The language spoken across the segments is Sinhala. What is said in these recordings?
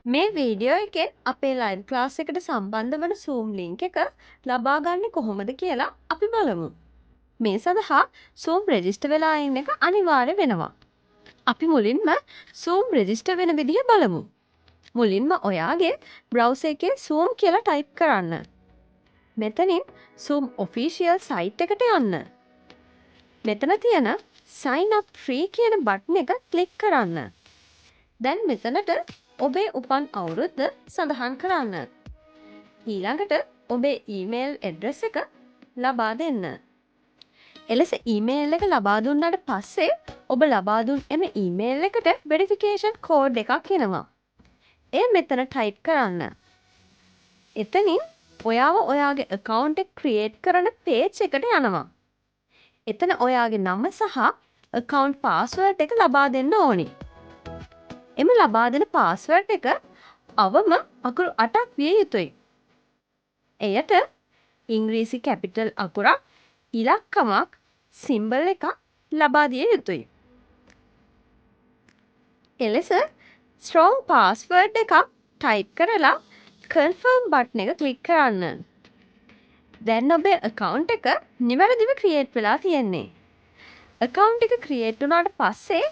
මේ වීඩියෝ එකෙන් අපේ ලයිව් ක්ලාස් එකට සම්බන්ධ වන Zoom link එක ලබා ගන්නේ කොහොමද කියලා අපි බලමු. මේ සඳහා Zoom register වෙලා ඉන්න එක අනිවාර්ය වෙනවා. අපි මුලින්ම Zoom register වෙන විදිහ බලමු. මුලින්ම ඔයාගේ browser එකේ Zoom කියලා type කරන්න. මෙතනින් Zoom official site එකට යන්න. මෙතන තියෙන sign up free කියන බටන් එක ක්ලික් කරන්න. දැන් මෙතනට ඔබේ උපන් අවුරුද්ද සඳහන් කරන්න. ඊළඟට ඔබේ ඊමේල් ඇඩ්‍රස් එක ලබා දෙන්න. එලෙස ඊමේල් එක ලබා දුන්නාට පස්සේ ඔබ ලබා දුන් එම ඊමේල් එකට වෙරිෆිකේෂන් කෝඩ් එකක් එනවා. එය මෙතන ටයිප් කරන්න. එතනින් ඔයාව ඔයාගේ account එක create කරන page එකට යනවා. එතන ඔයාගේ නම සහ account password එක ලබා දෙන්න ඕනි. එම ලබා දෙන පාස්වර්ඩ් එක අවම අකුරු 8ක් විය යුතුයි. එයට ඉංග්‍රීසි කැපිටල් අකුරක්, ඉලක්කමක්, සිම්බල් එකක් ලබා දිය යුතුයි. එලෙස ස්ට්‍රෝං පාස්වර්ඩ් එකක් ටයිප් කරලා කන්ෆර්ම් බටන් එක ක්ලික් කරන්න. දැන් ඔබේ account එක නිවැරදිව ක්‍රියේට් වෙලා තියෙන්නේ. account එක ක්‍රියේට් වුණාට පස්සේ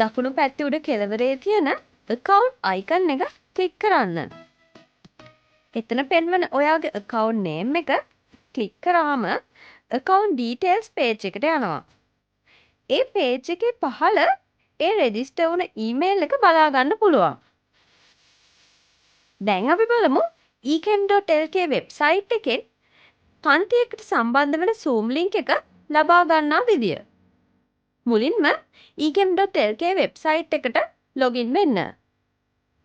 දකුණු පැත්තේ උඩ කෙළවරේ තියෙන account icon එක ක්ලික් කරන්න. එතන පෙන්වන ඔයාගේ account name එක ක්ලික් කරාම account details page එකට යනවා. ඒ page එකේ පහළ ඒ register වුණ email එක බලා ගන්න පුළුවන්. දැන් අපි බලමු ecam.lk website එකෙන් පන්තියකට සම්බන්ධ වෙන Zoom link එක ලබා ගන්නා විදිය. මුලින්ම ecam.lk website එකට login වෙන්න.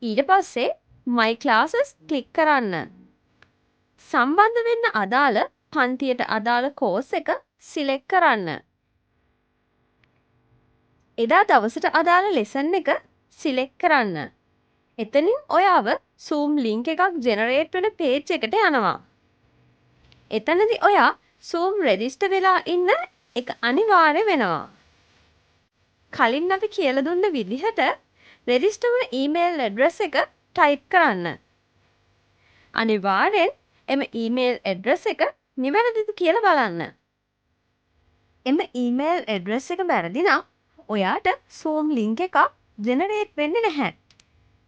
ඊට පස්සේ my classes ක්ලික් කරන්න. සම්බන්ධ වෙන්න අදාළ පන්තියට අදාළ කෝස් එක සිලෙක්ට් කරන්න. එදා දවසට අදාළ ලෙසන් එක සිලෙක්ට් කරන්න. එතනින් ඔයාව Zoom link එකක් ජෙනරේට් වෙන page එකට යනවා. එතනදී ඔයා Zoom register වෙලා ඉන්න එක අනිවාර්ය වෙනවා. කලින් අපි කියලා දුන්න විදිහට register වුණ email address එක type කරන්න. අනිවාර්යෙන් එම email address එක නිවැරදිද කියලා බලන්න. එම email address එක වැරදි නම් ඔයාට Zoom link එකක් generate වෙන්නේ නැහැ.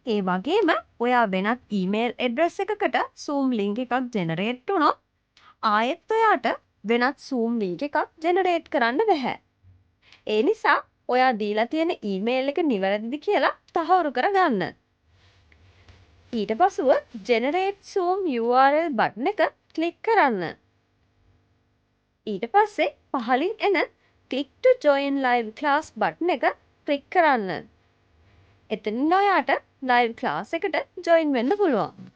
ඒ වගේම ඔයා වෙනත් email address එකකට Zoom link එකක් generate වුණොත් ආයෙත් ඔයාට වෙනත් Zoom link එකක් generate කරන්න බැහැ. ඒ නිසා ඔයා දීලා තියෙන email එක නිවැරදිද කියලා තහවුරු කරගන්න. ඊට පසුව generate Zoom URL බටන් එක ක්ලික් කරන්න. ඊට පස්සේ පහලින් එන click to join live class button එක ක්ලික් කරන්න. එතනින් ඔයාට live class එකට join වෙන්න පුළුවන්.